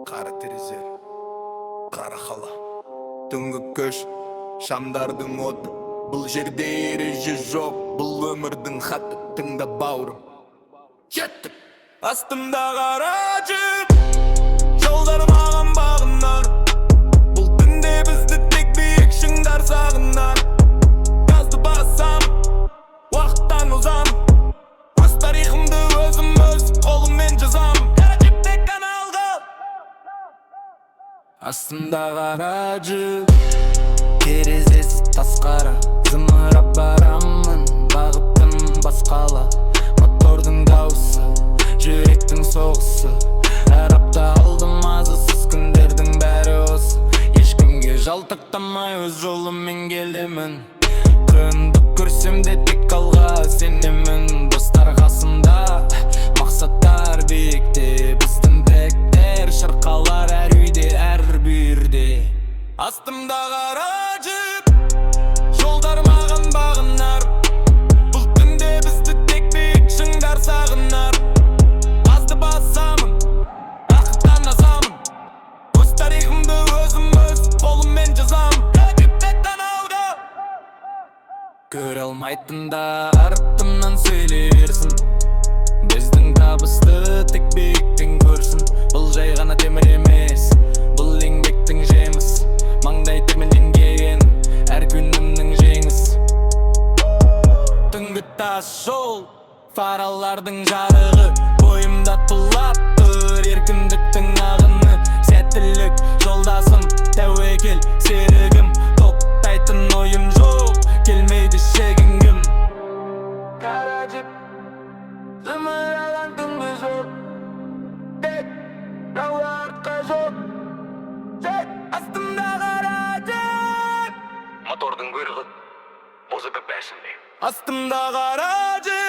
Qara tereзе, qara xala, түнгі көш, шамдардың оты. Бұл жерде ереже жоқ, бұл өмірдің хаты. Тыңда бауырым, жеттік. Астымда қара жіп, жолдар маған бағынар. Бұл түнде бізді тек биік шыңдар сағынар. Газды басам, уақыттан ұзам. Өз тарихымды өзім өз қолыммен жазам. Қара жіпте каналға, астымда қара жіп, терезесі тас қара. Зымырап барамын, бағыттым басқала. Мотордың дауысы, жүректің соғысы. Әр апта алдым азысыз күндердің бәрі осы. Ешкімге жалтақтамай өз жолыммен келемін. Қиындық көрсем де тек алға сенемін. Достар қасымда, мақсаттар биікте. Біздің тектер шырқалар әр үйде, әр бүйірде. Астымда қара жіп, жолдар маған бағынар. Бұл түнде бізді тек биік шыңдар сағынар. Азды басамын, ақыттан азамын. Өз тарихымды өзім өз қолыммен жазамын. Жіпте каналға, көре алмайтындар артымнан сөйлерсін. Біздің табысты тек биіктен көрсін. Бұл жай ғана темір емес, бұл еңбектің жеміс. Маңдай терменен келген әр күнімнің жеңіс. Түнгі тас жол, фаралардың жарығы. Бойымда тулап тұр еркіндіктің ағыны. Сәттілік жолдасым, тәуекел серігім. Тоқтайтын ойым жоқ, келмейді шегінгім. Қара жіп, зымыраған түнгі зор. Тек рауа артқа жоқ. Астымда қара жіп, мотордың бұйрығы, бозы бір бәсінде. Астымда қара жіп.